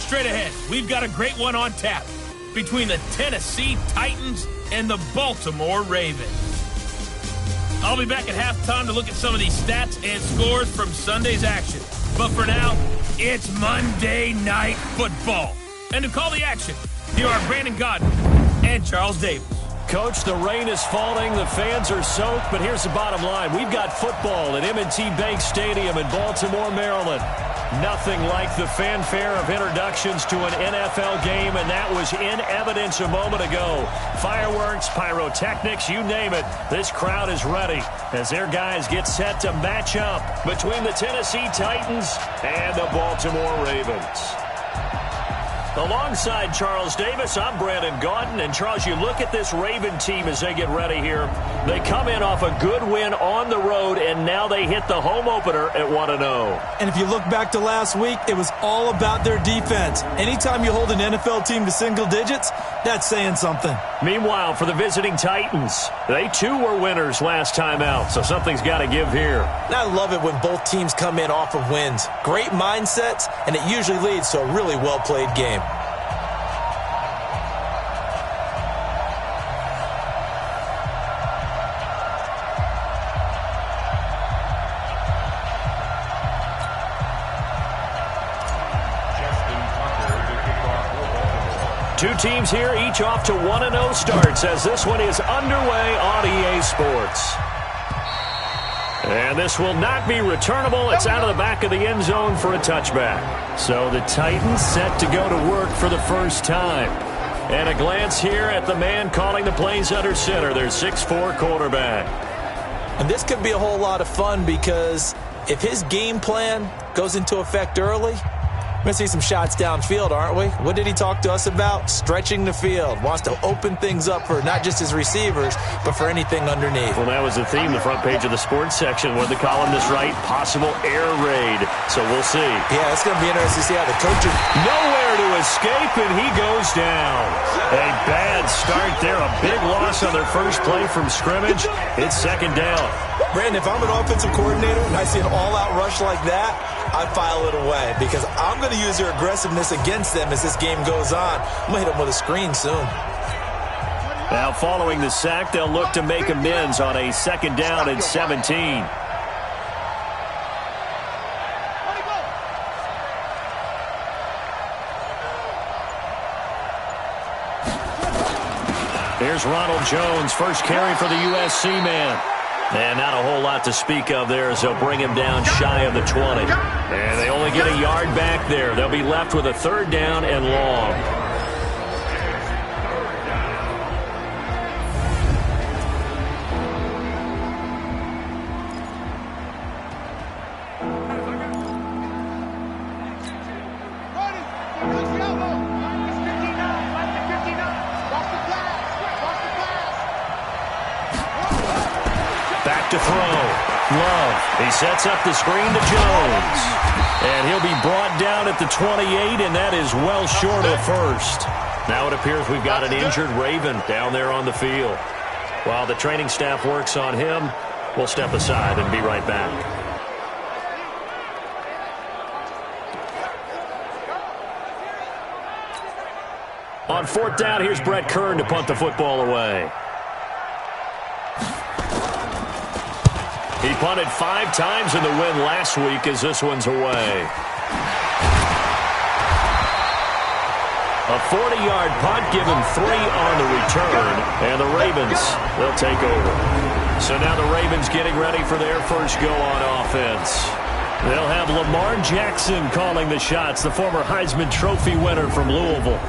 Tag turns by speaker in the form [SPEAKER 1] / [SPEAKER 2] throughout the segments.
[SPEAKER 1] straight ahead, we've got a great one on tap between the Tennessee Titans and the Baltimore Ravens. I'll be back at halftime to look at some of these stats and scores from Sunday's action. But for now, it's Monday Night Football. And to call the action, here are Brandon Godden and Charles Davis.
[SPEAKER 2] Coach, the rain is falling, the fans are soaked, but here's the bottom line. We've got football at M&T Bank Stadium in Baltimore, Maryland. Nothing like the fanfare of introductions to an NFL game, and that was in evidence a moment ago. Fireworks, pyrotechnics, you name it. This crowd is ready as their guys get set to match up between the Tennessee Titans and the Baltimore Ravens. Alongside Charles Davis, I'm Brandon Gaudin. And, Charles, you look at this Raven team as they get ready here. They come in off a good win on the road, and now they hit the home opener at 1-0.
[SPEAKER 3] And if you look back to last week, it was all about their defense. Anytime you hold an NFL team to single digits, that's saying something.
[SPEAKER 2] Meanwhile, for the visiting Titans, they too were winners last time out, so something's got to give here.
[SPEAKER 3] And I love it when both teams come in off of wins. Great mindsets, and it usually leads to a really well-played game.
[SPEAKER 2] Two teams here, each off to 1-0 starts as this one is underway on EA Sports. And this will not be returnable. It's out of the back of the end zone for a touchback. So the Titans set to go to work for the first time. And a glance here at the man calling the plays under center, their 6'4" quarterback.
[SPEAKER 3] And this could be a whole lot of fun because if his game plan goes into effect early, we're going to see some shots downfield, aren't we? What did he talk to us about? Stretching the field. Wants to open things up for not just his receivers, but for anything underneath.
[SPEAKER 2] Well, that was the theme, the front page of the sports section, where the columnist write possible air raid. So we'll see.
[SPEAKER 3] Yeah, it's going to be interesting to see how the coaches...
[SPEAKER 2] Nowhere to escape, and he goes down. A bad start there. A big loss on their first play from scrimmage. It's second down.
[SPEAKER 3] Brandon, if I'm an offensive coordinator and I see an all-out rush like that, I file it away because I'm going to use their aggressiveness against them as this game goes on. I'm going to hit them with a screen soon.
[SPEAKER 2] Now, following the sack, they'll look to make amends on a second down and 17. Here's Ronald Jones, first carry for the USC man. And not a whole lot to speak of there as they'll bring him down shy of the 20. And they only get a yard back there. They'll be left with a third down and long. To throw. Love. He sets up the screen to Jones. And he'll be brought down at the 28, and that is well short of first. Now it appears we've got an injured Raven down there on the field. While the training staff works on him, we'll step aside and be right back. On fourth down, here's Brett Kern to punt the football away. He punted 5 times in the win last week as this one's away. A 40-yard punt, give him 3 on the return, and the Ravens, they'll take over. So now the Ravens getting ready for their first go on offense. They'll have Lamar Jackson calling the shots, the former Heisman Trophy winner from Louisville.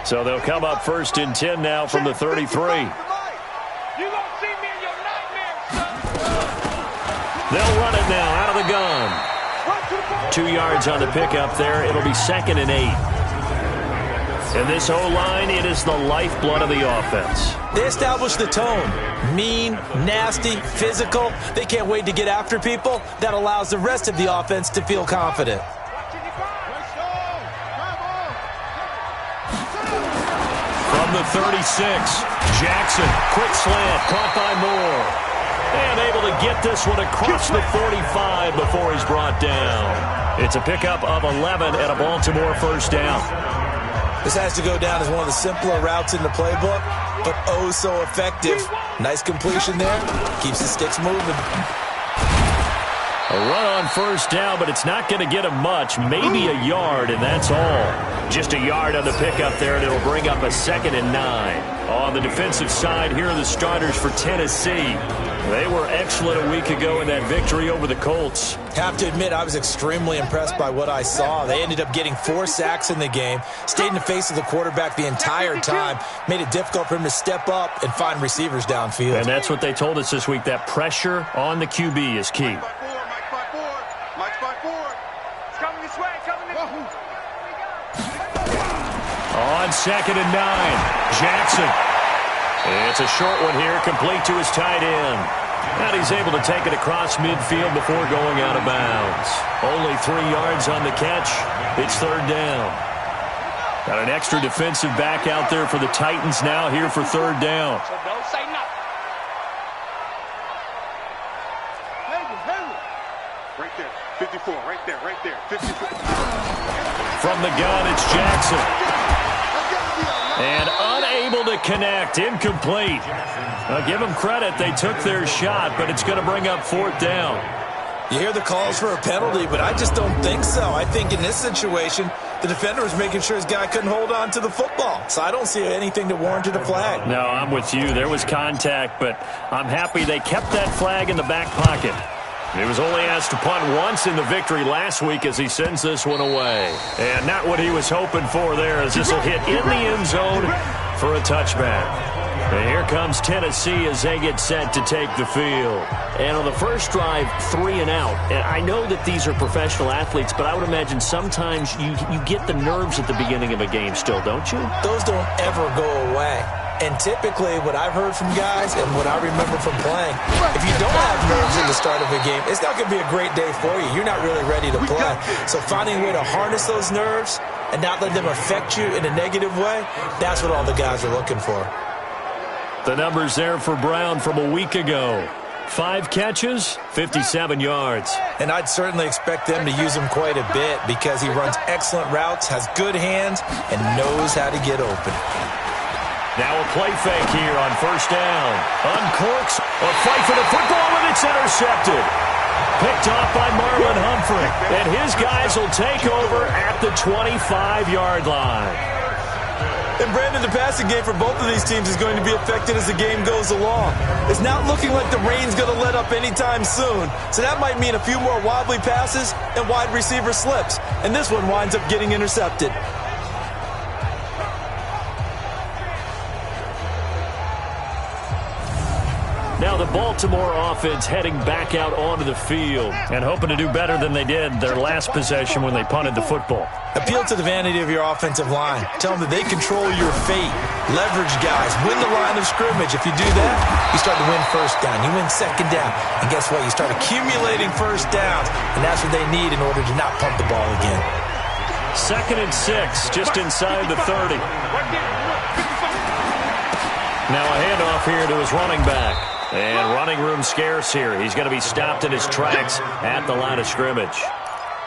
[SPEAKER 2] So they'll come up first and 10 now from the 33. They'll run it now out of the gun. 2 yards on the pickup there. It'll be second and 8. And this O-line, it is the lifeblood of the offense.
[SPEAKER 3] They establish the tone. Mean, nasty, physical. They can't wait to get after people. That allows the rest of the offense to feel confident.
[SPEAKER 2] From the 36, Jackson, quick slant, caught by Moore. And able to get this one across the 45 before he's brought down. It's a pickup of 11 and a Baltimore first down.
[SPEAKER 3] This has to go down as one of the simpler routes in the playbook, but oh so effective. Nice completion there. Keeps the sticks moving.
[SPEAKER 2] A run on first down, but it's not going to get him much. Maybe a yard, and that's all. Just a yard on the pickup there, and it'll bring up a 2nd and 9. On the defensive side, here are the starters for Tennessee. They were excellent a week ago in that victory over the Colts.
[SPEAKER 3] Have to admit, I was extremely impressed by what I saw. They ended up getting 4 sacks in the game, stayed in the face of the quarterback the entire time, made it difficult for him to step up and find receivers downfield.
[SPEAKER 2] And that's what they told us this week, that pressure on the QB is key. On 2nd and 9, Jackson. It's a short one here, complete to his tight end. And he's able to take it across midfield before going out of bounds. Only 3 yards on the catch. It's 3rd down. Got an extra defensive back out there for the Titans now here for 3rd down.
[SPEAKER 4] So don't say nothing. Right there, 54, right there, 54.
[SPEAKER 2] From the gun, it's Jackson. And unable to connect, incomplete. Now, give them credit, they took their shot, but it's going to bring up 4th down.
[SPEAKER 3] You hear the calls for a penalty, but I just don't think so. I think in this situation, the defender was making sure his guy couldn't hold on to the football. So I don't see anything that warranted a flag.
[SPEAKER 2] No, I'm with you. There was contact, but I'm happy they kept that flag in the back pocket. He was only asked to punt once in the victory last week as he sends this one away. And not what he was hoping for there, as this will hit in the end zone for a touchback. And here comes Tennessee as they get set to take the field. And on the first drive, 3 and out. And I know that these are professional athletes, but I would imagine sometimes you get the nerves at the beginning of a game still, don't you?
[SPEAKER 3] Those don't ever go away. And typically, what I've heard from guys and what I remember from playing, if you don't have nerves at the start of a game, it's not going to be a great day for you. You're not really ready to play. So finding a way to harness those nerves and not let them affect you in a negative way, that's what all the guys are looking for.
[SPEAKER 2] The numbers there for Brown from a week ago. 5 catches, 57 yards.
[SPEAKER 3] And I'd certainly expect them to use him quite a bit because he runs excellent routes, has good hands, and knows how to get open.
[SPEAKER 2] Now a play fake here on first down. Uncorks a fight for the football, and it's intercepted. Picked off by Marlon Humphrey. And his guys will take over at the 25-yard line.
[SPEAKER 3] And Brandon, the passing game for both of these teams is going to be affected as the game goes along. It's not looking like the rain's going to let up anytime soon. So that might mean a few more wobbly passes and wide receiver slips. And this one winds up getting intercepted.
[SPEAKER 2] Now the Baltimore offense heading back out onto the field and hoping to do better than they did their last possession when they punted the football.
[SPEAKER 3] Appeal to the vanity of your offensive line. Tell them that they control your fate. Leverage guys. Win the line of scrimmage. If you do that, you start to win first down. You win second down. And guess what? You start accumulating first downs. And that's what they need in order to not pump the ball again.
[SPEAKER 2] 2nd and 6, just inside the 30. Now a handoff here to his running back. And running room scarce here. He's going to be stopped in his tracks at the line of scrimmage.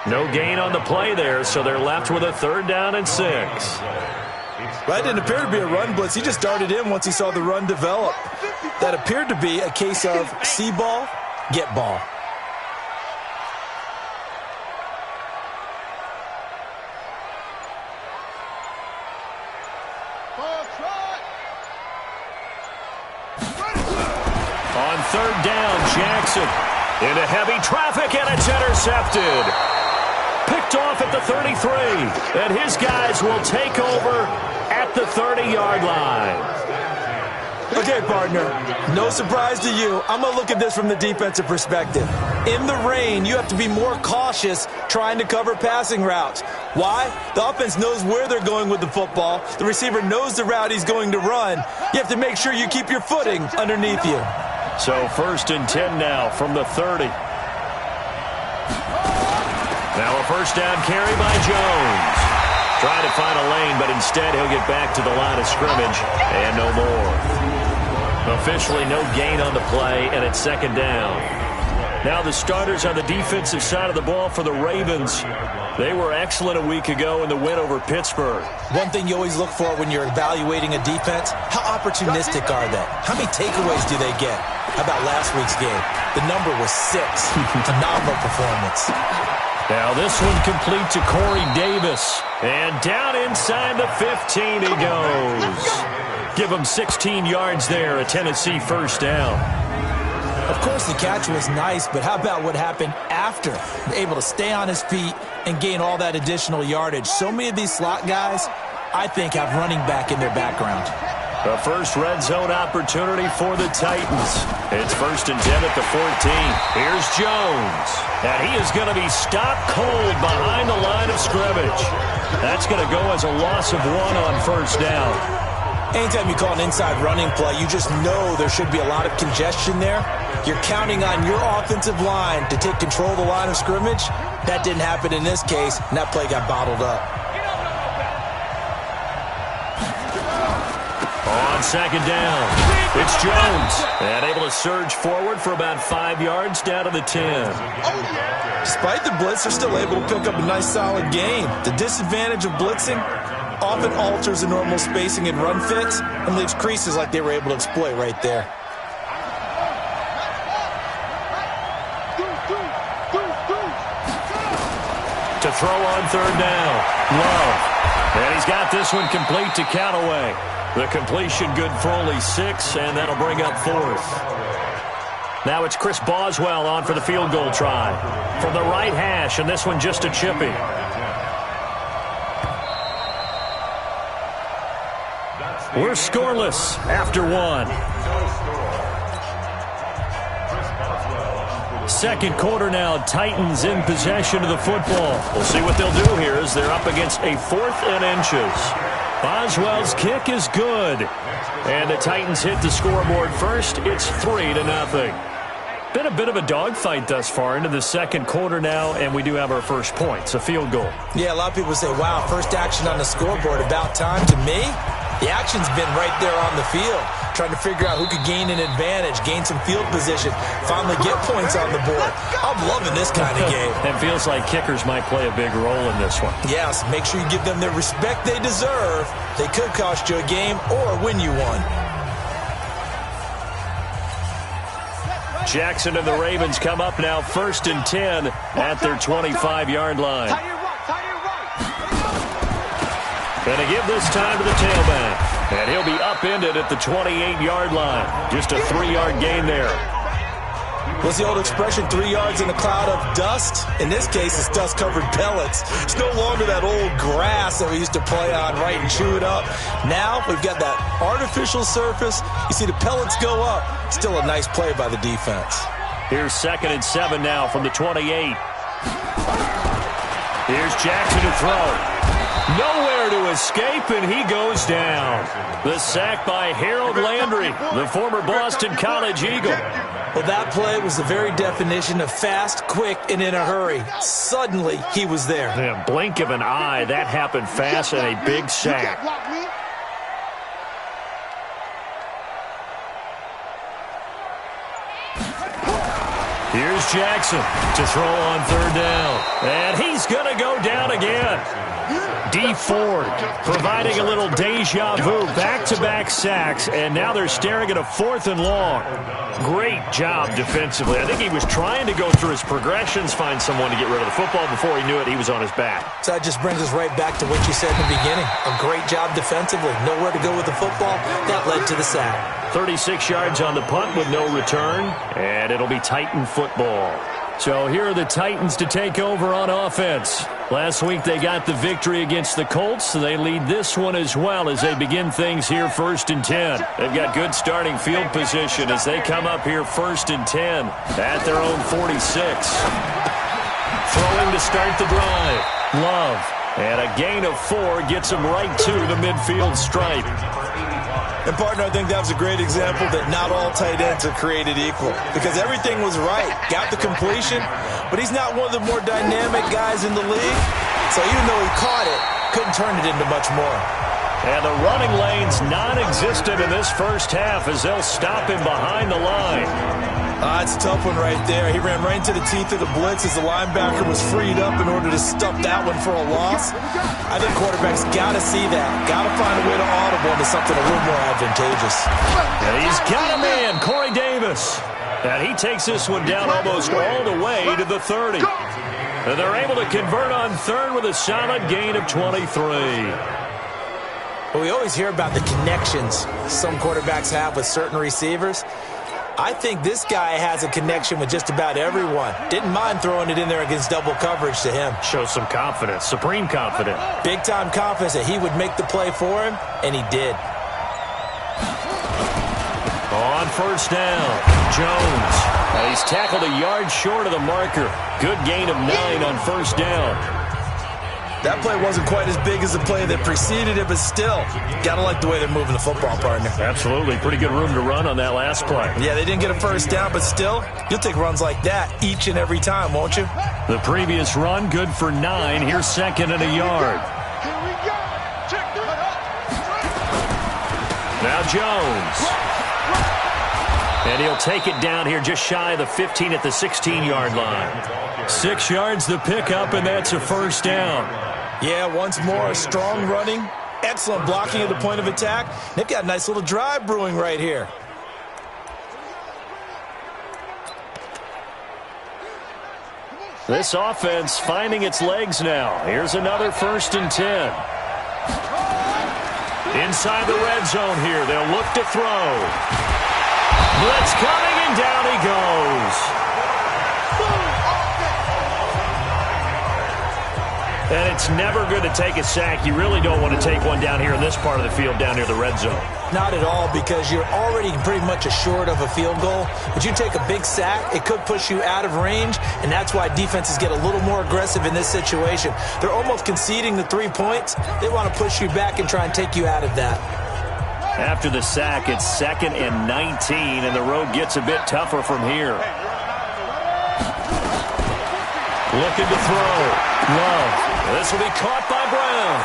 [SPEAKER 2] No gain on the play there, so they're left with a 3rd down and 6.
[SPEAKER 3] That didn't appear to be a run blitz. He just darted in once he saw the run develop. That appeared to be a case of see ball, get ball.
[SPEAKER 2] On 3rd down, Jackson into heavy traffic, and it's intercepted. Picked off at the 33, and his guys will take over at the 30-yard line.
[SPEAKER 3] Okay, partner, no surprise to you. I'm going to look at this from the defensive perspective. In the rain, you have to be more cautious trying to cover passing routes. Why? The offense knows where they're going with the football. The receiver knows the route he's going to run. You have to make sure you keep your footing underneath you.
[SPEAKER 2] So 1st and 10 now from the 30. Now a first down carry by Jones. Trying to find a lane, but instead he'll get back to the line of scrimmage and no more. Officially no gain on the play, and it's 2nd down. Now the starters on the defensive side of the ball for the Ravens. They were excellent a week ago in the win over Pittsburgh.
[SPEAKER 3] One thing you always look for when you're evaluating a defense, how opportunistic are they? How many takeaways do they get? How about last week's game? The number was 6. Phenomenal performance.
[SPEAKER 2] Now this one complete to Corey Davis. And down inside the 15 he goes. Give him 16 yards there, a Tennessee first down.
[SPEAKER 3] Of course, the catch was nice, but how about what happened after? Able to stay on his feet and gain all that additional yardage. So many of these slot guys, I think, have running back in their background.
[SPEAKER 2] The first red zone opportunity for the Titans. It's 1st and 10 at the 14. Here's Jones. And he is going to be stopped cold behind the line of scrimmage. That's going to go as a loss of 1 on 1st down.
[SPEAKER 3] Anytime you call an inside running play, you just know there should be a lot of congestion there. You're counting on your offensive line to take control of the line of scrimmage. That didn't happen in this case, and that play got bottled up.
[SPEAKER 2] On 2nd down, it's Jones. And able to surge forward for about 5 yards down to the 10.
[SPEAKER 3] Despite the blitz, they're still able to pick up a nice solid gain. The disadvantage of blitzing often alters the normal spacing and run fits and leaves creases like they were able to exploit right there.
[SPEAKER 2] To throw on 3rd down, Love. And he's got this one complete to Callaway. The completion good for only 6, and that'll bring up 4th. Now it's Chris Boswell on for the field goal try. From the right hash, and this one just a chippy. We're scoreless after 1. 2nd quarter now, Titans in possession of the football. We'll see what they'll do here as they're up against a 4th and inches. Boswell's kick is good. And the Titans hit the scoreboard first. It's 3-0. Been a bit of a dogfight thus far into the 2nd quarter now, and we do have our first point. It's a field goal.
[SPEAKER 3] Yeah, a lot of people say, wow, first action on the scoreboard, about time. To me, the action's been right there on the field, trying to figure out who could gain an advantage, gain some field position, finally get points on the board. I'm loving this kind of game.
[SPEAKER 2] It feels like kickers might play a big role in this one.
[SPEAKER 3] Yes, make sure you give them the respect they deserve. They could cost you a game or win you one.
[SPEAKER 2] Jackson and the Ravens come up now 1st and 10 at their 25-yard line. And to give this time to the tailback. And he'll be upended at the 28-yard line. Just a 3-yard gain there.
[SPEAKER 3] What's the old expression, 3 yards in a cloud of dust? In this case, it's dust-covered pellets. It's no longer that old grass that we used to play on, right, and chew it up. Now we've got that artificial surface. You see the pellets go up. Still a nice play by the defense.
[SPEAKER 2] Here's 2nd and 7 now from the 28. Here's Jackson to throw. Nowhere to escape, and he goes down. The sack by Harold Landry, the former Boston College Eagle.
[SPEAKER 3] Well, that play was the very definition of fast, quick, and in a hurry. Suddenly, he was there.
[SPEAKER 2] Yeah, blink of an eye, that happened fast, and a big sack. Here's Jackson to throw on 3rd down. And he's going to go down again. D. Ford providing a little deja vu, back-to-back sacks, and now they're staring at a 4th and long. Great job defensively. I think he was trying to go through his progressions, find someone to get rid of the football. Before he knew it, he was on his back.
[SPEAKER 3] So that just brings us right back to what you said in the beginning. A great job defensively. Nowhere to go with the football. That led to the sack.
[SPEAKER 2] 36 yards on the punt with no return, and it'll be Titan football. So here are the Titans to take over on offense. Last week they got the victory against the Colts, so they lead this one as well as they begin things here 1st and 10. They've got good starting field position as they come up here 1st and 10 at their own 46. Throwing to start the drive. Love. And a gain of 4 gets him right to the midfield stripe.
[SPEAKER 3] And, partner, I think that was a great example that not all tight ends are created equal because everything was right. Got the completion, but he's not one of the more dynamic guys in the league. So even though he caught it, couldn't turn it into much more.
[SPEAKER 2] And the running lane's non-existent in this first half as they'll stop him behind the line.
[SPEAKER 3] It's a tough one right there. He ran right into the teeth of the blitz as the linebacker was freed up in order to stuff that one for a loss. I think quarterbacks got to see that. Got to find a way to audible into something a little more advantageous.
[SPEAKER 2] And he's got a man, Corey Davis. And he takes this one down almost all the way to the 30. And they're able to convert on third with a solid gain of 23.
[SPEAKER 3] Well, we always hear about the connections some quarterbacks have with certain receivers. I think this guy has a connection with just about everyone. Didn't mind throwing it in there against double coverage to him.
[SPEAKER 2] Shows some confidence, supreme confidence.
[SPEAKER 3] Big-time confidence that he would make the play for him, and he did.
[SPEAKER 2] On first down, Jones. He's tackled a yard short of the marker. Good gain of 9 on first down.
[SPEAKER 3] That play wasn't quite as big as the play that preceded it, but still, gotta like the way they're moving the football, partner.
[SPEAKER 2] Absolutely. Pretty good room to run on that last play.
[SPEAKER 3] Yeah, they didn't get a first down, but still, you'll take runs like that each and every time, won't you?
[SPEAKER 2] The previous run, good for 9. Here's second and a yard. Now Jones. And he'll take it down here just shy of the 15 at the 16-yard line. 6 yards the pickup, and that's a first down.
[SPEAKER 3] Yeah, once more, strong running, excellent blocking at the point of attack. They've got a nice little drive brewing right here.
[SPEAKER 2] This offense finding its legs now. Here's another 1st and 10. Inside the red zone here. They'll look to throw. Blitz coming, and down he goes. And it's never good to take a sack. You really don't want to take one down here in this part of the field, down near the red zone.
[SPEAKER 3] Not at all, because you're already pretty much assured of a field goal. But you take a big sack, it could push you out of range, and that's why defenses get a little more aggressive in this situation. They're almost conceding the 3 points. They want to push you back and try and take you out of that.
[SPEAKER 2] After the sack, it's 2nd and 19, and the road gets a bit tougher from here. Looking to throw. Love. This will be caught by Brown.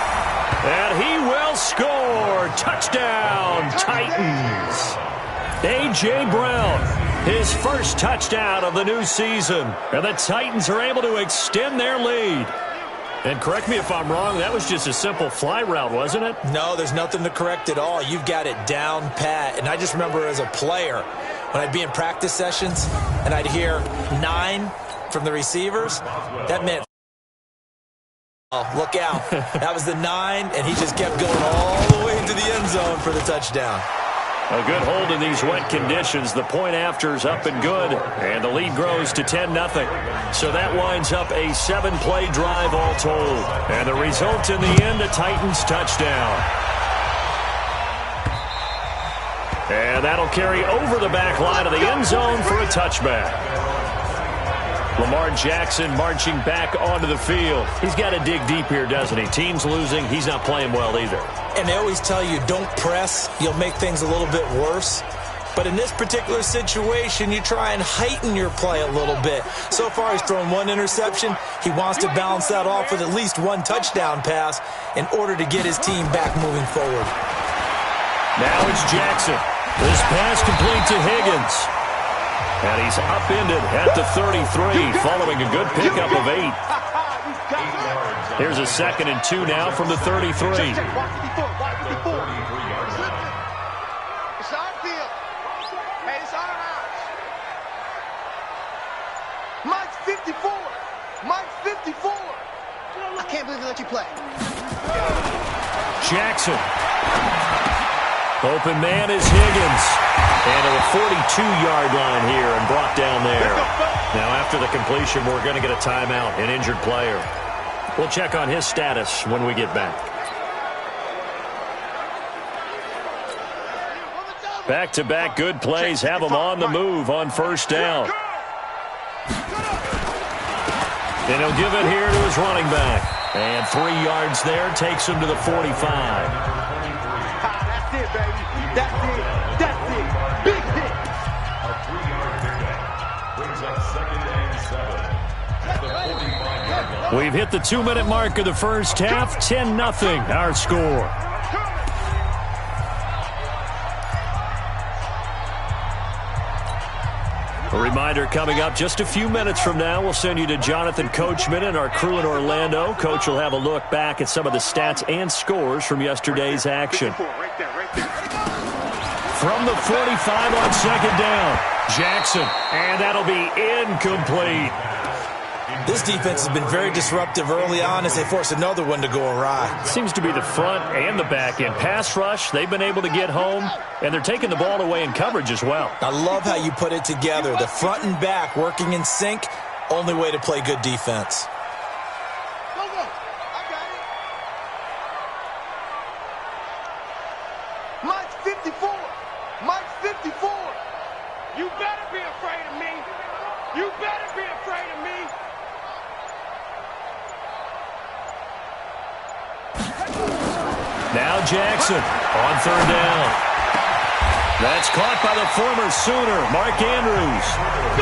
[SPEAKER 2] And he will score. Touchdown, Titans. A.J. Brown, his first touchdown of the new season. And the Titans are able to extend their lead. And correct me if I'm wrong, that was just a simple fly route, wasn't it?
[SPEAKER 3] No, there's nothing to correct at all. You've got it down pat. And I just remember as a player, when I'd be in practice sessions and I'd hear 9 from the receivers, that meant, oh, look out. That was the 9, and he just kept going all the way into the end zone for the touchdown.
[SPEAKER 2] A good hold in these wet conditions. The point after's up and good, and the lead grows to 10-0. So that winds up a 7-play drive all told. And the result in the end, a Titans touchdown. And that'll carry over the back line of the end zone for a touchback. Lamar Jackson marching back onto the field. He's got to dig deep here, doesn't he? Team's losing. He's not playing well either.
[SPEAKER 3] And they always tell you, don't press. You'll make things a little bit worse. But in this particular situation, you try and heighten your play a little bit. So far, he's thrown 1 interception. He wants to balance that off with at least 1 touchdown pass in order to get his team back moving forward.
[SPEAKER 2] Now it's Jackson. This pass complete to Higgins. And he's upended at the 33 following a good pickup of 8. Here's a 2nd and 2 now from the 33.
[SPEAKER 4] It's our field. Hey, it's our house. Mike's 54. Mike's 54. I can't believe they let you play.
[SPEAKER 2] Jackson. Open man is Higgins. And to the 42-yard line here and brought down there. Now after the completion, we're going to get a timeout, an injured player. We'll check on his status when we get back. Back-to-back good plays have him on the move on first down. And he'll give it here to his running back. And 3 yards there takes him to the 45.
[SPEAKER 4] That's it, baby. That's it. That's it. Big hit.
[SPEAKER 5] A 3-yard pickup brings up 2nd and 7 at the 45-yard line.
[SPEAKER 2] We've hit the 2-minute mark of the first half. 10-0 our score. A reminder coming up just a few minutes from now, we'll send you to Jonathan Coachman and our crew in Orlando. Coach will have a look back at some of the stats and scores from yesterday's action. From the 45 on 2nd down, Jackson, and that'll be incomplete.
[SPEAKER 3] This defense has been very disruptive early on as they force another one to go awry.
[SPEAKER 2] Seems to be the front and the back end. Pass rush, they've been able to get home, and they're taking the ball away in coverage as well.
[SPEAKER 3] I love how you put it together. The front and back working in sync, only way to play good defense.
[SPEAKER 4] Go, go. I got it. Mike's 54. Mike's 54. You better be afraid of me. You better be afraid of me.
[SPEAKER 2] Now Jackson on 3rd down. That's caught by the former Sooner, Mark Andrews.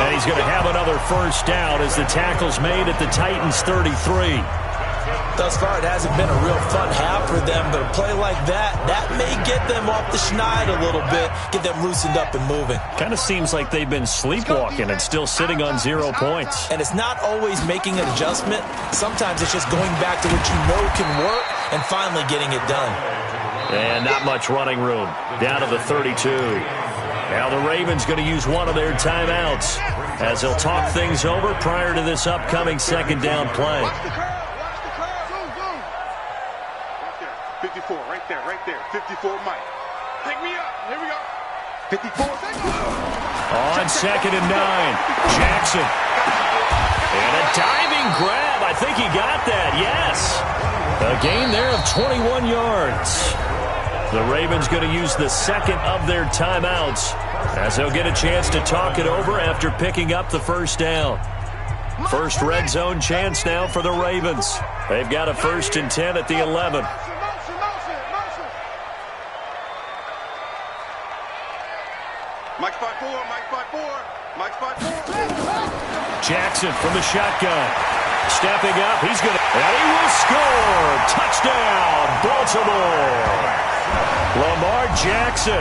[SPEAKER 2] And he's going to have another first down as the tackle's made at the Titans' 33.
[SPEAKER 3] Thus far, it hasn't been a real fun half for them, but a play like that may get them off the schneid a little bit, get them loosened up and moving.
[SPEAKER 2] Kind of seems like they've been sleepwalking and still sitting on 0 points.
[SPEAKER 3] And it's not always making an adjustment. Sometimes it's just going back to what you know can work and finally getting it done.
[SPEAKER 2] And not much running room. Down to the 32. Now the Ravens going to use one of their timeouts as they'll talk things over prior to this upcoming 2nd down play.
[SPEAKER 4] Watch the curve. Watch the curve. Go, go. Right there. 54. Right there. Right there. 54 Mike. Pick me up. Here we go. 54.
[SPEAKER 2] On 2nd and 9. Jackson. And a diving grab. I think he got that. Yes. A gain there of 21 yards. The Ravens going to use the 2nd of their timeouts as they'll get a chance to talk it over after picking up the first down. First red zone chance now for the Ravens. They've got a 1st and 10 at the 11.
[SPEAKER 4] Mike 5-4. Mike 5-4. Mike 5-4.
[SPEAKER 2] Jackson from the shotgun. Stepping up. He's going to... And he will score. Touchdown, Baltimore. Lamar Jackson,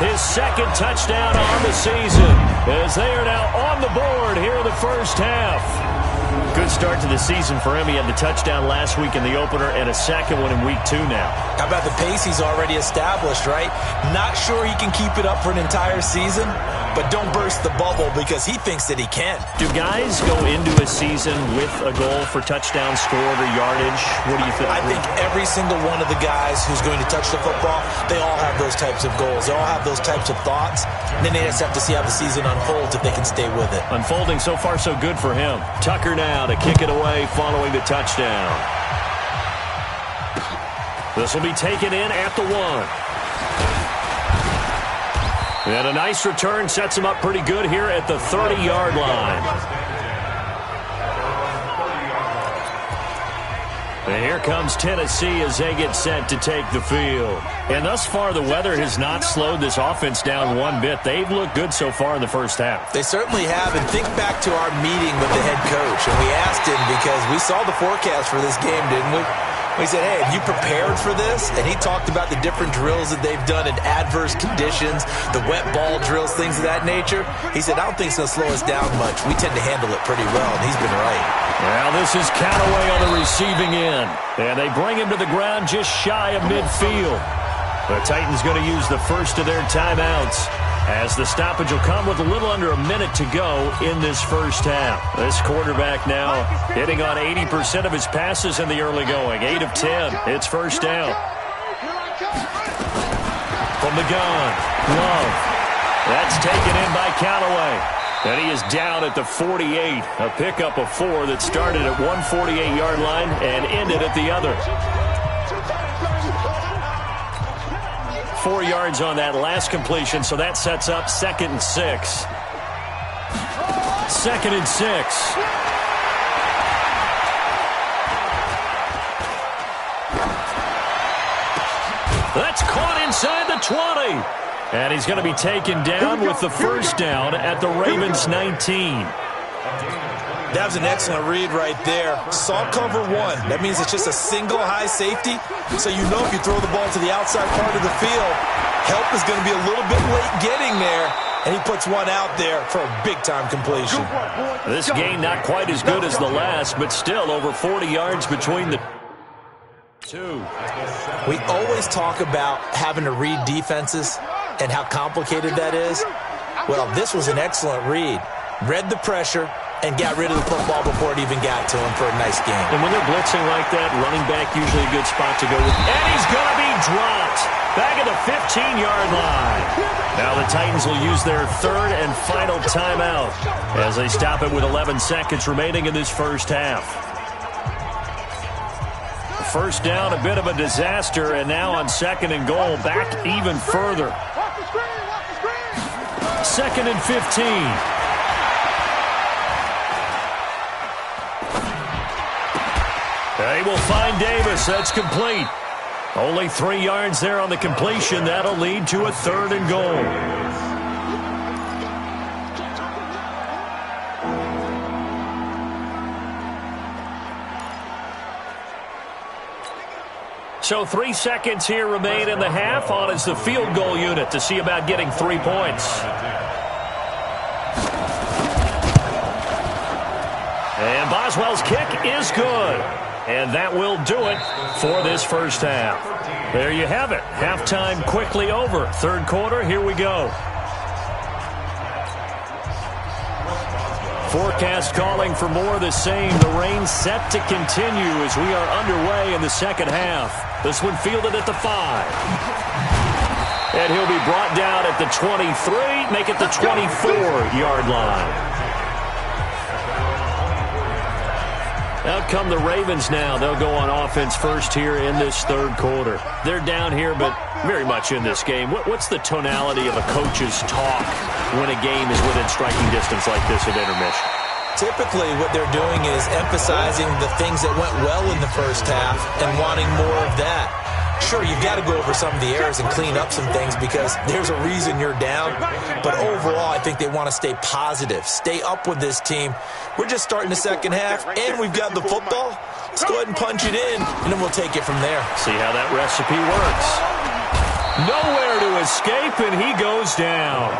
[SPEAKER 2] his 2nd touchdown on the season, as they are now on the board here in the first half. Good start to the season for him. He had the touchdown last week in the opener and a 2nd one in week 2 now.
[SPEAKER 3] How about the pace he's already established, right? Not sure he can keep it up for an entire season, but don't burst the bubble because he thinks that he can.
[SPEAKER 2] Do guys go into a season with a goal for touchdown scored or yardage? What do you think?
[SPEAKER 3] I think every single one of the guys who's going to touch the football, they all have those types of goals. They all have those types of thoughts. And then they just have to see how the season unfolds if they can stay with it.
[SPEAKER 2] Unfolding so far so good for him. Tucker now to kick it away following the touchdown. This will be taken in at the 1. And a nice return sets him up pretty good here at the 30-yard line. And here comes Tennessee as they get set to take the field. And thus far, the weather has not slowed this offense down one bit. They've looked good so far in the first half.
[SPEAKER 3] They certainly have. And think back to our meeting with the head coach. And we asked him because we saw the forecast for this game, didn't we? We said, hey, have you prepared for this? And he talked about the different drills that they've done in adverse conditions, the wet ball drills, things of that nature. He said, I don't think it's going to slow us down much. We tend to handle it pretty well, and he's been right.
[SPEAKER 2] Well, this is Callaway on the receiving end. And they bring him to the ground just shy of midfield. The Titans going to use the first of their timeouts as the stoppage will come with a little under a minute to go in this first half. This quarterback now hitting on 80% of his passes in the early going. 8 of 10. It's first down. From the gun, Love. That's taken in by Callaway. And he is down at the 48. A pickup of 4 that started at one 48-yard line and ended at the other. 4 yards on that last completion, so that sets up 2nd and 6. 2nd and 6. That's caught inside the 20. And he's going to be taken down with the first down at the Ravens 19.
[SPEAKER 3] That was an excellent read right there. Saw cover one. That means it's just a single high safety. So you know if you throw the ball to the outside part of the field, help is going to be a little bit late getting there. And he puts one out there for a big-time completion.
[SPEAKER 2] This gain not quite as good as the last, but still over 40 yards between the two.
[SPEAKER 3] We always talk about having to read defenses and how complicated that is. Well, this was an excellent read. Read the pressure and got rid of the football before it even got to him for a nice game.
[SPEAKER 2] And when they're blitzing like that, running back usually a good spot to go with. And he's going to be dropped back at the 15-yard line. Now the Titans will use their third and final timeout as they stop it with 11 seconds remaining in this first half. First down, a bit of a disaster, and now on second and goal, back even further. Second and 15. They will find Davis. That's complete. Only 3 yards there on the completion. That'll lead to a third and goal. So 3 seconds here remain in the half. On is the field goal unit to see about getting 3 points. And Boswell's kick is good. And that will do it for this first half. There you have it. Halftime quickly over. Third quarter, here we go. Forecast calling for more of the same. The rain set to continue as we are underway in the second half. This one fielded at the 5. And he'll be brought down at the 23, make it the 24-yard line. Out come the Ravens now. They'll go on offense first here in this third quarter. They're down here, but very much in this game. What's the tonality of a coach's talk when a game is within striking distance like this at intermission?
[SPEAKER 3] Typically, what they're doing is emphasizing the things that went well in the first half and wanting more of that. Sure, you've got to go over some of the errors and clean up some things because there's a reason you're down. But overall, I think they want to stay positive, stay up with this team. We're just starting the second half, and we've got the football. Let's go ahead and punch it in, and then we'll take it from there.
[SPEAKER 2] See how that recipe works. Nowhere to escape, and he goes down.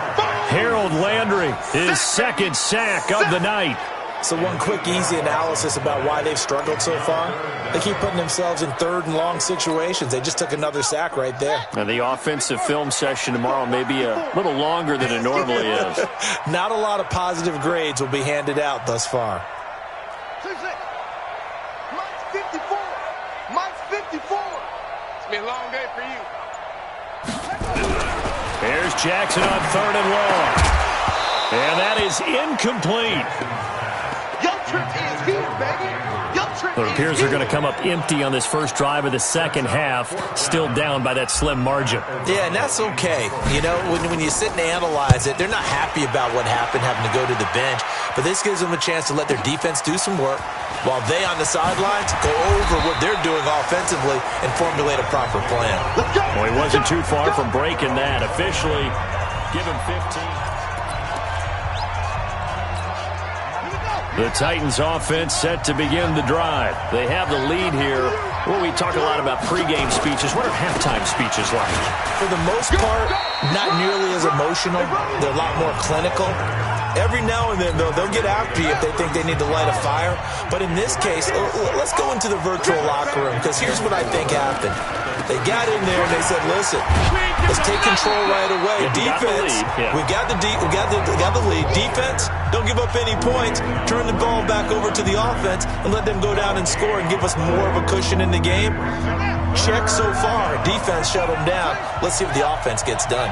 [SPEAKER 2] Harold Landry, his second sack of the night.
[SPEAKER 3] So one quick, easy analysis about why they've struggled so far. They keep putting themselves in third and long situations. They just took another sack right there.
[SPEAKER 2] And the offensive film session tomorrow may be a little longer than it normally is.
[SPEAKER 3] Not a lot of positive grades will be handed out thus far.
[SPEAKER 4] Mike's 54. Mike's 54. It's been a long day for you.
[SPEAKER 2] Here's Jackson on third and long. And that is incomplete. It appears they're going to come up empty on this first drive of the second half, still down by that slim margin.
[SPEAKER 3] Yeah, and that's okay. You know, when you sit and analyze it, they're not happy about what happened, having to go to the bench. But this gives them a chance to let their defense do some work while they on the sidelines go over what they're doing offensively and formulate a proper plan.
[SPEAKER 2] Well, he wasn't too far from breaking that. Officially, give him 15. The Titans offense set to begin the drive. They have the lead here. Well, we talk a lot about pregame speeches. What are halftime speeches like?
[SPEAKER 3] For the most part, not nearly as emotional. They're a lot more clinical. Every now and then, though, they'll get after you if they think they need to light a fire. But in this case, let's go into the virtual locker room, because here's what I think happened. They got in there and they said, listen, let's take control right away. Defense, we got the lead. Defense, don't give up any points. Turn the ball back over to the offense and let them go down and score and give us more of a cushion in the game. Check so far. Defense shut them down. Let's see what the offense gets done.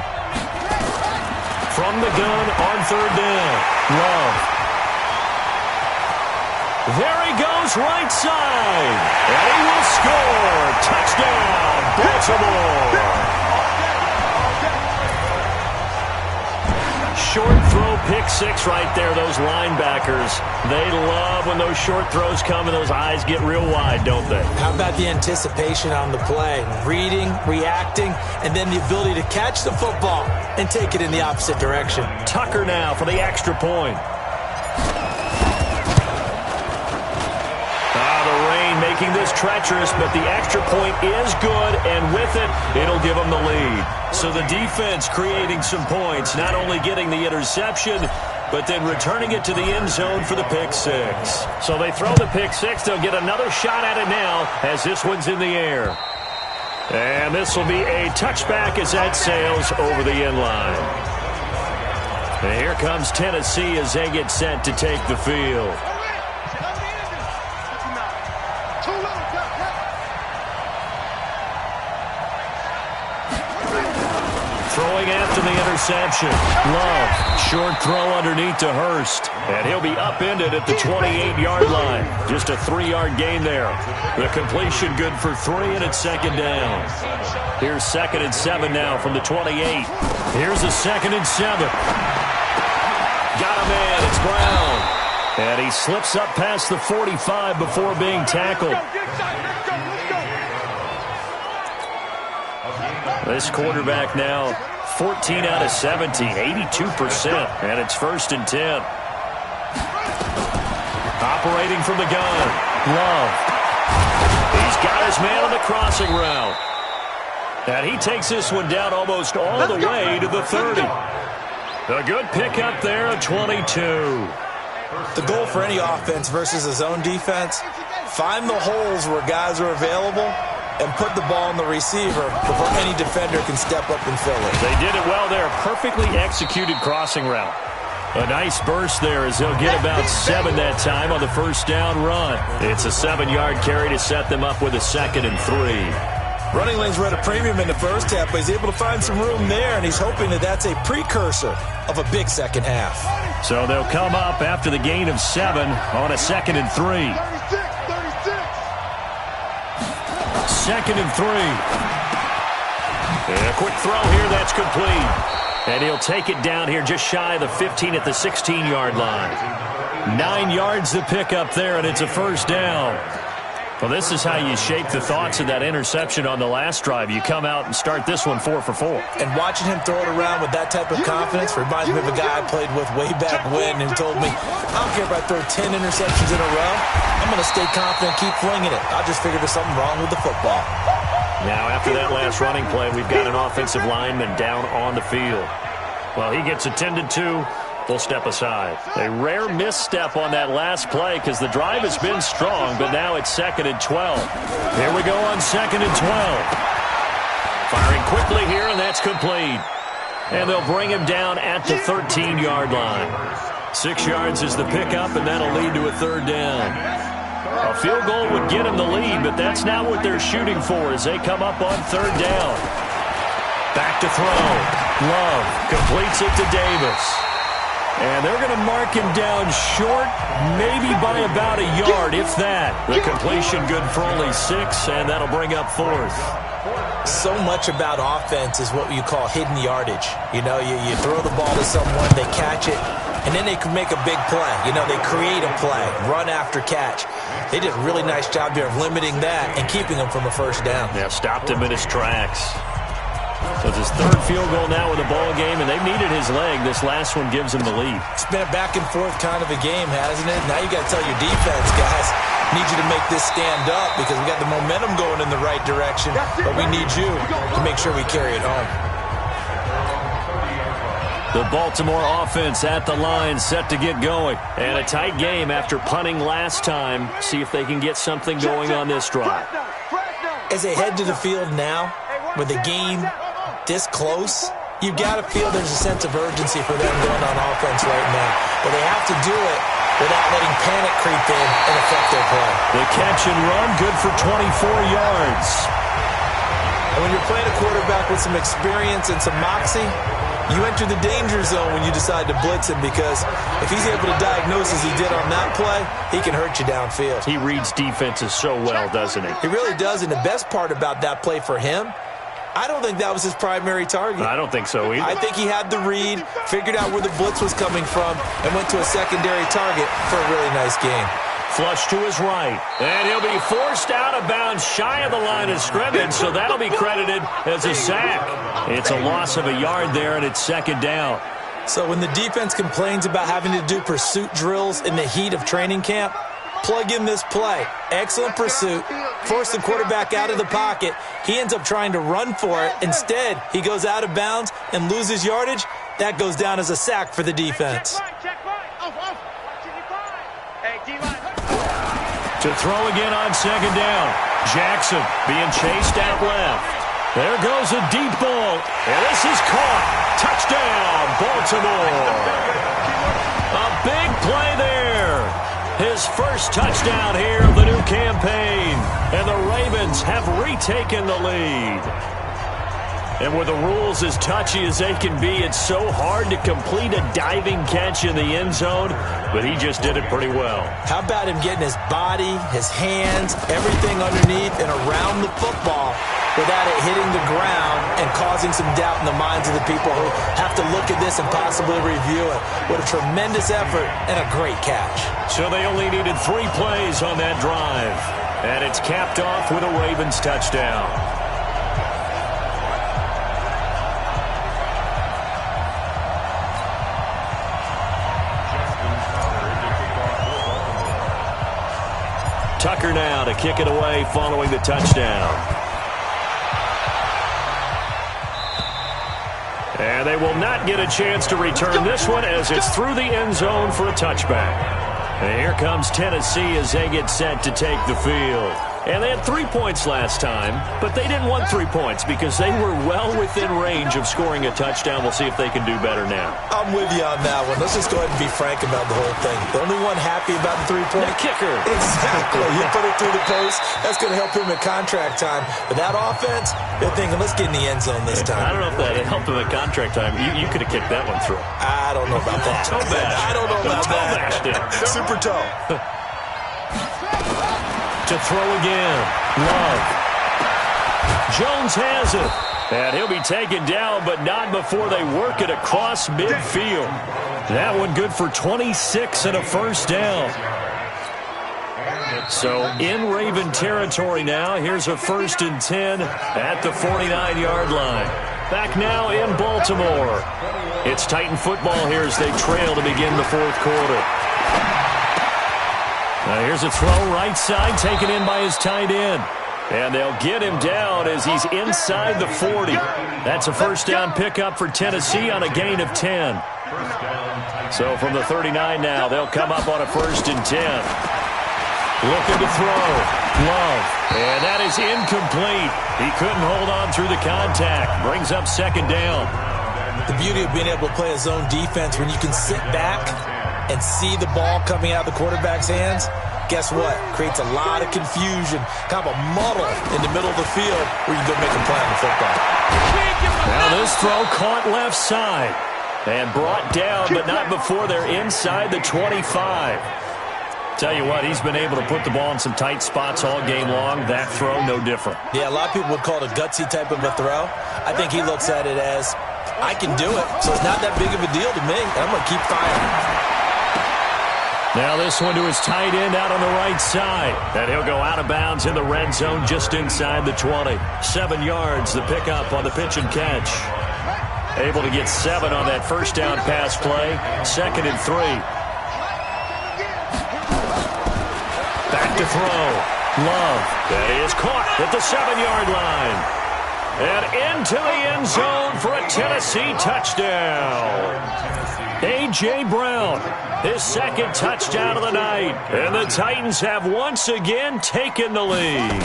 [SPEAKER 2] From the gun on third down. Love. There he goes, right side. And he will score. Touchdown, Baltimore. short throw pick six right there, those linebackers. They love when those short throws come and those eyes get real wide, don't they?
[SPEAKER 3] How about the anticipation on the play? Reading, reacting, and then the ability to catch the football and take it in the opposite direction.
[SPEAKER 2] Tucker now for the extra point. Making this treacherous, but the extra point is good, and with it, it'll give them the lead. So the defense creating some points, not only getting the interception, but then returning it to the end zone for the pick six. So they throw the pick six. They'll get another shot at it now as this one's in the air. And this will be a touchback as that sails over the end line. And here comes Tennessee as they get set to take the field. Throwing after the interception. Love. Short throw underneath to Hurst. And he'll be upended at the 28-yard line. Just a 3-yard gain there. The completion good for 3, and it's second down. Here's 2nd and 7 now from the 28. Here's a 2nd and 7. Got a man. It's Brown. And he slips up past the 45 before being tackled. This quarterback now 14 out of 17, 82%, and it's 1st and 10. Operating from the gun, Love. He's got his man on the crossing route. And he takes this one down almost all the way to the 30. A good pickup there, a 22.
[SPEAKER 3] The goal for any offense versus a zone defense, find the holes where guys are available and put the ball on the receiver before any defender can step up and fill it.
[SPEAKER 2] They did it well there. Perfectly executed crossing route. A nice burst there as they'll get about 7 that time on the first down run. It's a 7-yard carry to set them up with a 2nd and 3.
[SPEAKER 3] Running lanes were at a premium in the first half, but he's able to find some room there, and he's hoping that that's a precursor of a big second half.
[SPEAKER 2] So they'll come up after the gain of 7 on a 2nd and 3. 2nd and 3. And a quick throw here, that's complete. And he'll take it down here just shy of the 15 at the 16-yard line. 9 yards to pick up there, and it's a first down. Well, this is how you shake the thoughts of that interception on the last drive. You come out and start this one 4 for 4.
[SPEAKER 3] And watching him throw it around with that type of confidence reminds me of a guy I played with way back when who told me, I don't care if I throw 10 interceptions in a row. I'm going to stay confident, keep flinging it. I just figured there's something wrong with the football.
[SPEAKER 2] Now, after that last running play, we've got an offensive lineman down on the field. Well, he gets attended to. We'll step aside. A rare misstep on that last play because the drive has been strong, but now it's 2nd and 12. Here we go on 2nd and 12. Firing quickly here, and that's complete. And they'll bring him down at the 13-yard line. 6 yards is the pickup, and that'll lead to a 3rd down. A field goal would get him the lead, but that's not what they're shooting for as they come up on 3rd down. Back to throw. Love completes it to Davis. And they're going to mark him down short, maybe by about a yard, if that. The completion good for only 6, and that'll bring up 4th.
[SPEAKER 3] So much about offense is what you call hidden yardage. You know, you throw the ball to someone, they catch it, and then they can make a big play. You know, they create a play, run after catch. They did a really nice job here of limiting that and keeping him from a first down.
[SPEAKER 2] Yeah, stopped him in his tracks. So it's his 3rd field goal now in the ball game, and they've needed his leg. This last one gives him the lead.
[SPEAKER 3] It's been a back-and-forth kind of a game, hasn't it? Now you got to tell your defense, guys, need you to make this stand up because we got the momentum going in the right direction, but we need you to make sure we carry it home.
[SPEAKER 2] The Baltimore offense at the line, set to get going. And a tight game after punting last time. See if they can get something going on this drive.
[SPEAKER 3] As they head to the field now, with the game this close, you've got to feel there's a sense of urgency for them going on offense right now. But they have to do it without letting panic creep in and affect their play.
[SPEAKER 2] The catch and run, good for 24 yards.
[SPEAKER 3] And when you're playing a quarterback with some experience and some moxie, you enter the danger zone when you decide to blitz him because if he's able to diagnose as he did on that play, he can hurt you downfield.
[SPEAKER 2] He reads defenses so well, doesn't he?
[SPEAKER 3] He really does, and the best part about that play for him, I don't think that was his primary target.
[SPEAKER 2] I don't think so either.
[SPEAKER 3] I think he had the read, figured out where the blitz was coming from, and went to a secondary target for a really nice gain.
[SPEAKER 2] Flush to his right. And he'll be forced out of bounds shy of the line of scrimmage, so that'll be credited as a sack. It's a loss of a yard there, and it's second down.
[SPEAKER 3] So when the defense complains about having to do pursuit drills in the heat of training camp, plug in this play. Excellent pursuit. Force the quarterback out of the pocket. He ends up trying to run for it. Instead, he goes out of bounds and loses yardage. That goes down as a sack for the defense.
[SPEAKER 2] To throw again on second down. Jackson being chased out left. There goes a deep ball. And this is caught. Touchdown, Baltimore. A big play there. His first touchdown here of the new campaign. And the Ravens have retaken the lead. And with the rules as touchy as they can be, it's so hard to complete a diving catch in the end zone, but he just did it pretty well.
[SPEAKER 3] How about him getting his body, his hands, everything underneath and around the football without it hitting the ground and causing some doubt in the minds of the people who have to look at this and possibly review it. What a tremendous effort and a great catch.
[SPEAKER 2] So they only needed 3 plays on that drive, and it's capped off with a Ravens touchdown. Tucker now to kick it away following the touchdown. And they will not get a chance to return this one as it's through the end zone for a touchback. And here comes Tennessee as they get set to take the field. And they had 3 points last time, but they didn't want 3 points because they were well within range of scoring a touchdown. We'll see if they can do better now.
[SPEAKER 3] I'm with you on that one. Let's just go ahead and be frank about the whole thing. The only one happy about the 3-point?
[SPEAKER 2] The kicker.
[SPEAKER 3] Exactly. You put it through the post. That's going to help him at contract time. But that offense, they're thinking, let's get in the end zone this time.
[SPEAKER 2] I don't know if that helped him at contract time. You could have kicked that one through.
[SPEAKER 3] I don't know about that.
[SPEAKER 2] Toe bash.
[SPEAKER 3] I don't know about that.
[SPEAKER 2] Toe bash.
[SPEAKER 3] Super toe.
[SPEAKER 2] To throw again. Love. Jones has it. And he'll be taken down, but not before they work it across midfield. That one good for 26 and a first down. So in Raven territory now. Here's a 1st and 10 at the 49-yard line. Back now in Baltimore. It's Titan football here as they trail to begin the 4th quarter. Now here's a throw right side taken in by his tight end. And they'll get him down as he's inside the 40. That's a first down pickup for Tennessee on a gain of 10. So from the 39 now, they'll come up on a 1st and 10. Looking to throw. Love. And that is incomplete. He couldn't hold on through the contact. Brings up 2nd down.
[SPEAKER 3] The beauty of being able to play a zone defense when you can sit back and see the ball coming out of the quarterback's hands, guess what? Creates a lot of confusion, kind of a muddle in the middle of the field where you can go make a play on the football.
[SPEAKER 2] Now this throw caught left side and brought down, but not before they're inside the 25. Tell you what, he's been able to put the ball in some tight spots all game long. That throw, no different.
[SPEAKER 3] Yeah, a lot of people would call it a gutsy type of a throw. I think he looks at it as, I can do it, so it's not that big of a deal to me, and I'm going to keep firing.
[SPEAKER 2] Now this one to his tight end out on the right side. And he'll go out of bounds in the red zone just inside the 20. 7 yards, the pickup on the pitch and catch. Able to get 7 on that first down pass play. 2nd and 3. Back to throw. Love. That is caught at the 7-yard line. And into the end zone for a Tennessee touchdown. A.J. Brown, his 2nd touchdown of the night. And the Titans have once again taken the lead.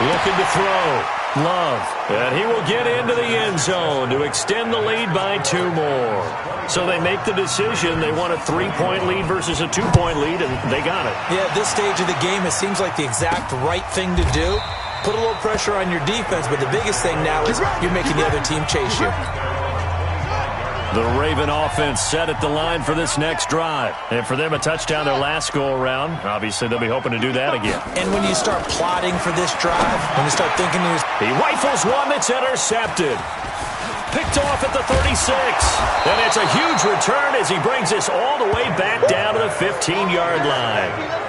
[SPEAKER 2] Looking to throw. Love. And he will get into the end zone to extend the lead by 2 more. So they make the decision. They want a 3-point lead versus a 2-point lead, and they got it.
[SPEAKER 3] Yeah, at this stage of the game, it seems like the exact right thing to do. Put a little pressure on your defense, but the biggest thing now is you're making the other team chase you.
[SPEAKER 2] The Raven offense set at the line for this next drive. And for them, a touchdown their last go-around. Obviously, they'll be hoping to do that again.
[SPEAKER 3] And when you start plotting for this drive, when you start thinking...
[SPEAKER 2] He rifles one that's intercepted. Picked off at the 36. And it's a huge return as he brings this all the way back down to the 15-yard line.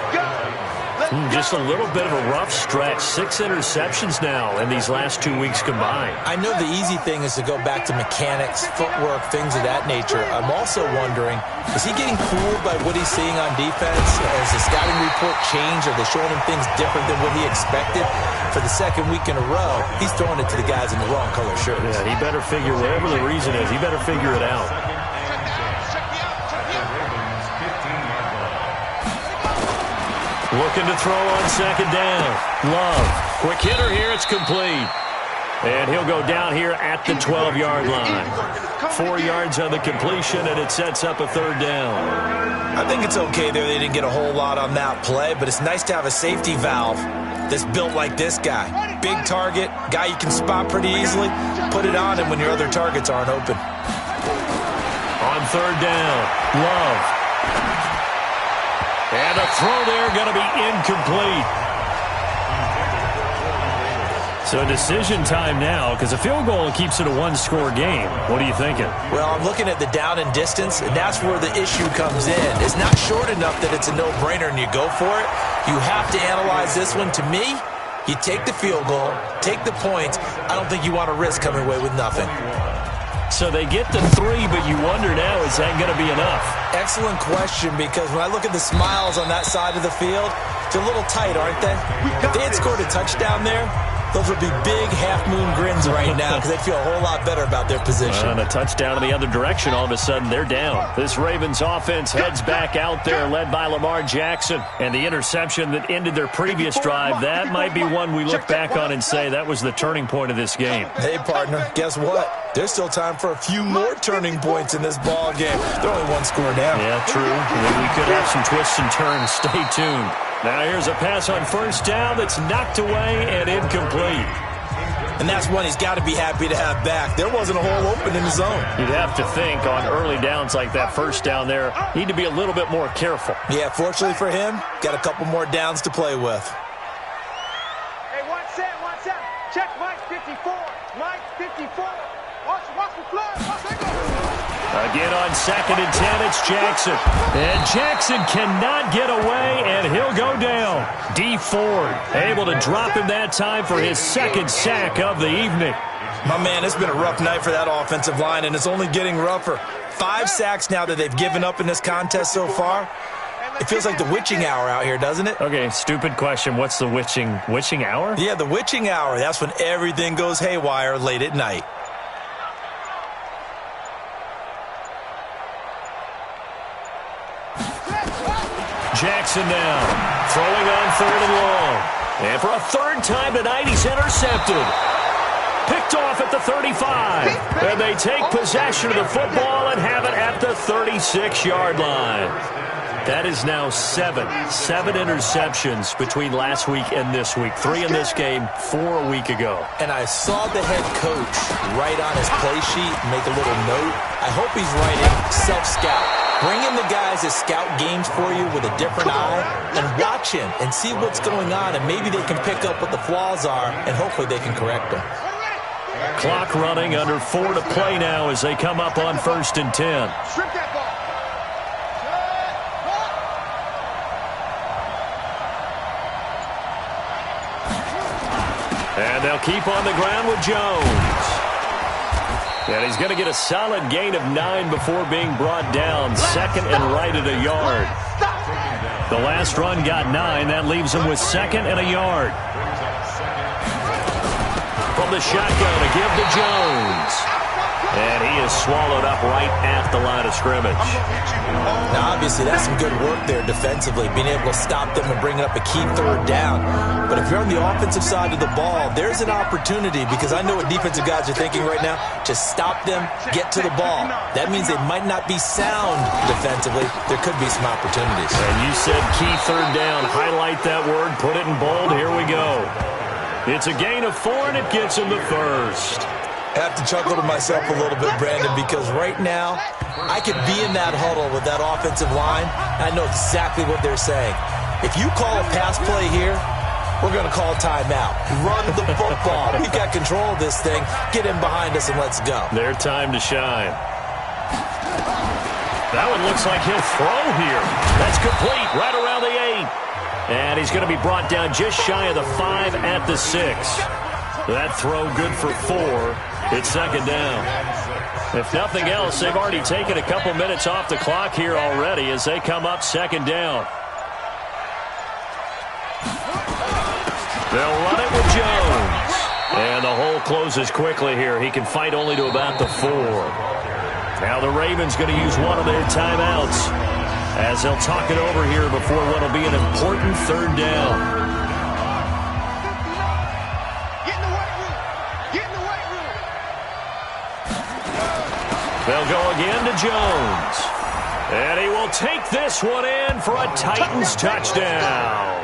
[SPEAKER 2] Just a little bit of a rough stretch. 6 interceptions now in these last 2 weeks combined.
[SPEAKER 3] I know the easy thing is to go back to mechanics, footwork, things of that nature. I'm also wondering, is he getting fooled by what he's seeing on defense? Has the scouting report changed? Are they showing him things different than what he expected? For the second week in a row, he's throwing it to the guys in the wrong color shirts.
[SPEAKER 2] Yeah, he better figure, whatever the reason is, he better figure it out. Looking to throw on second down. Love. Quick hitter here. It's complete. And he'll go down here at the 12-yard line. 4 yards on the completion, and it sets up a third down.
[SPEAKER 3] I think it's okay there. They didn't get a whole lot on that play, but it's nice to have a safety valve that's built like this guy. Big target, guy you can spot pretty easily. Put it on him when your other targets aren't open.
[SPEAKER 2] On third down, Love. And a throw there going to be incomplete. So decision time now, because a field goal keeps it a one-score game. What are you thinking?
[SPEAKER 3] Well, I'm looking at the down and distance, and that's where the issue comes in. It's not short enough that it's a no-brainer and you go for it. You have to analyze this one. To me, you take the field goal, take the points. I don't think you want to risk coming away with nothing.
[SPEAKER 2] So they get the 3, but you wonder now, is that going to be enough?
[SPEAKER 3] Excellent question, because when I look at the smiles on that side of the field, they're a little tight, aren't they? If they had scored a touchdown there, those would be big half-moon grins right now because they'd feel a whole lot better about their position.
[SPEAKER 2] And a touchdown in the other direction, all of a sudden they're down. This Ravens offense heads back out there, led by Lamar Jackson. And the interception that ended their previous drive, that might be one we look back on and say that was the turning point of this game.
[SPEAKER 3] Hey, partner, guess what? There's still time for a few more turning points in this ball game. They're only one score down.
[SPEAKER 2] Yeah, true. We could have some twists and turns. Stay tuned. Now here's a pass on first down that's knocked away and incomplete.
[SPEAKER 3] And that's one he's got to be happy to have back. There wasn't a hole open in the zone.
[SPEAKER 2] You'd have to think on early downs like that first down there, need to be a little bit more careful.
[SPEAKER 3] Yeah, fortunately for him, got a couple more downs to play with.
[SPEAKER 6] Hey, one set. Check Mike 54. Mike 54. Watch the flag.
[SPEAKER 2] Again on 2nd and 10, it's Jackson. And Jackson cannot get away, and he'll go down. D. Ford able to drop him that time for his 2nd sack of the evening.
[SPEAKER 3] My man, it's been a rough night for that offensive line, and it's only getting rougher. 5 sacks now that they've given up in this contest so far. It feels like the witching hour out here, doesn't it?
[SPEAKER 2] Okay, stupid question. What's the witching hour?
[SPEAKER 3] Yeah, the witching hour. That's when everything goes haywire late at night.
[SPEAKER 2] Jackson now, throwing on 3rd and long. And for a 3rd time tonight, he's intercepted. Picked off at the 35. And they take possession of the football and have it at the 36-yard line. That is now 7 interceptions between last week and this week. 3 in this game, 4 a week ago.
[SPEAKER 3] And I saw the head coach write on his play sheet, make a little note. I hope he's writing self-scout. Bring in the guys that scout games for you with a different eye and watch him and see what's going on, and maybe they can pick up what the flaws are, and hopefully they can correct them.
[SPEAKER 2] Clock running, under 4 to play now as they come up on 1st and 10.
[SPEAKER 6] Strip that ball.
[SPEAKER 2] And they'll keep on the ground with Jones. And he's going to get a solid gain of 9 before being brought down. 2nd and right at a yard. The last run got 9. That leaves him with 2nd and a yard. From the shotgun, a give to Jones. And he is swallowed up right at the line of scrimmage.
[SPEAKER 3] Now, obviously, that's some good work there defensively, being able to stop them and bring up a key 3rd down. But if you're on the offensive side of the ball, there's an opportunity, because I know what defensive guys are thinking right now. Just stop them, get to the ball. That means they might not be sound defensively. There could be some opportunities.
[SPEAKER 2] And you said key 3rd down. Highlight that word. Put it in bold. Here we go. It's a gain of 4, and it gets him the first.
[SPEAKER 3] I have to chuckle to myself a little bit, Brandon, because right now I could be in that huddle with that offensive line, and I know exactly what they're saying. If you call a pass play here, we're going to call timeout. Run the football. We've got control of this thing. Get in behind us and let's go.
[SPEAKER 2] Their time to shine. That one looks like he'll throw here. That's complete right around the 8. And he's going to be brought down just shy of the 5 at the 6. That throw good for 4. It's second down. If nothing else, they've already taken a couple minutes off the clock here already as they come up second down. They'll run it with Jones. And the hole closes quickly here. He can fight only to about the 4. Now the Ravens going to use one of their timeouts as they'll talk it over here before what will be an important third down. They'll go again to Jones. And he will take this one in for a Titans touchdown.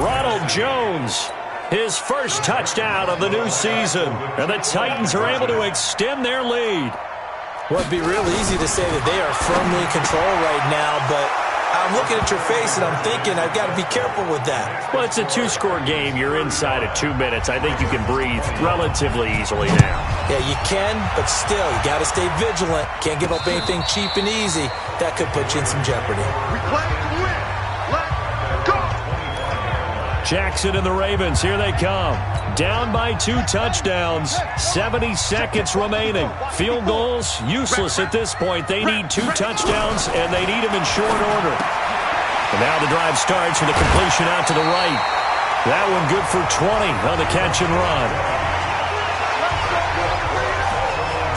[SPEAKER 2] Ronald Jones, his first touchdown of the new season. And the Titans are able to extend their lead.
[SPEAKER 3] Well, it'd be real easy to say that they are firmly in control right now, but I'm looking at your face and I'm thinking I've got to be careful with that.
[SPEAKER 2] Well, it's a 2-score game. You're inside of 2 minutes. I think you can breathe relatively easily now.
[SPEAKER 3] Yeah, you can, but still, you got to stay vigilant. Can't give up anything cheap and easy. That could put you in some jeopardy.
[SPEAKER 4] We play to win. Let's go.
[SPEAKER 2] Jackson and the Ravens, here they come. Down by 2 touchdowns, 70 seconds remaining. Field goals, useless at this point. They need 2 touchdowns, and they need them in short order. And now the drive starts with a completion out to the right. That one good for 20 on the catch and run.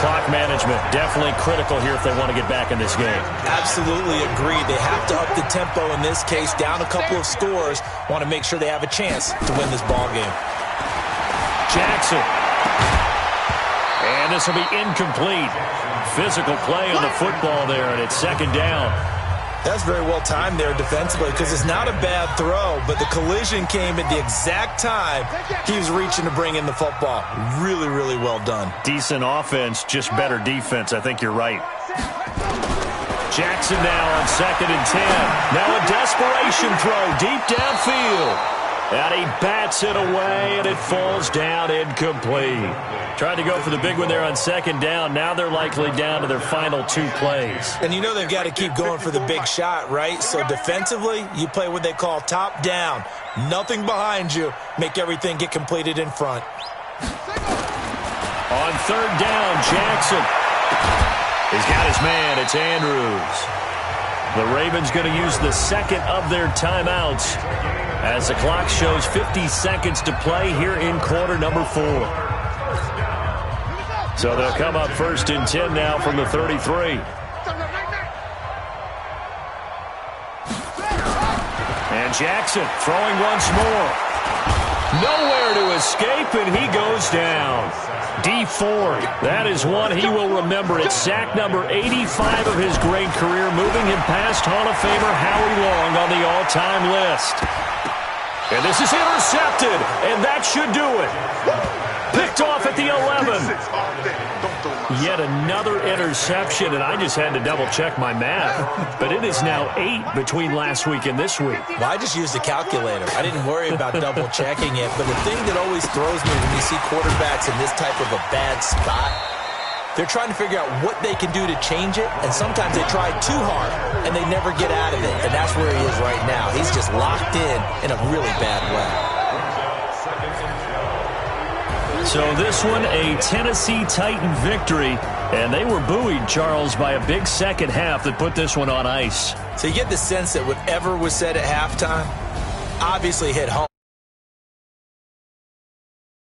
[SPEAKER 2] Clock management, definitely critical here if they want to get back in this game.
[SPEAKER 3] Absolutely agree. They have to up the tempo in this case, down a couple of scores. Want to make sure they have a chance to win this ball game.
[SPEAKER 2] Jackson. And this will be incomplete. Physical play on the football there, and it's second down.
[SPEAKER 3] That's very well timed there defensively because it's not a bad throw, but the collision came at the exact time he was reaching to bring in the football. Really, really well done.
[SPEAKER 2] Decent offense, just better defense. I think you're right. Jackson now on 2nd and 10. Now a desperation throw deep downfield. And he bats it away, and it falls down incomplete. Tried to go for the big one there on 2nd down. Now they're likely down to their final 2 plays.
[SPEAKER 3] And you know they've got to keep going for the big shot, right? So defensively, you play what they call top down. Nothing behind you. Make everything get completed in front.
[SPEAKER 2] On 3rd down, Jackson. He's got his man. It's Andrews. The Ravens going to use the second of their timeouts as the clock shows 50 seconds to play here in quarter number 4. So they'll come up 1st and 10 now from the 33. And Jackson throwing once more. Nowhere to escape, and he goes down. D Ford, that is one he will remember. It's sack number 85 of his great career, moving him past Hall of Famer Howie Long on the all-time list. And this is intercepted, and that should do it. Picked off at the 11. Yet another interception, and I just had to double-check my math. But it is now 8 between last week and this week.
[SPEAKER 3] Well, I just used a calculator. I didn't worry about double-checking it. But the thing that always throws me when you see quarterbacks in this type of a bad spot, they're trying to figure out what they can do to change it, and sometimes they try too hard, and they never get out of it. And that's where he is right now. He's just locked in a really bad way.
[SPEAKER 2] So this one, a Tennessee Titan victory, and they were buoyed, Charles, by a big second half that put this one on ice.
[SPEAKER 3] So you get the sense that whatever was said at halftime obviously hit home.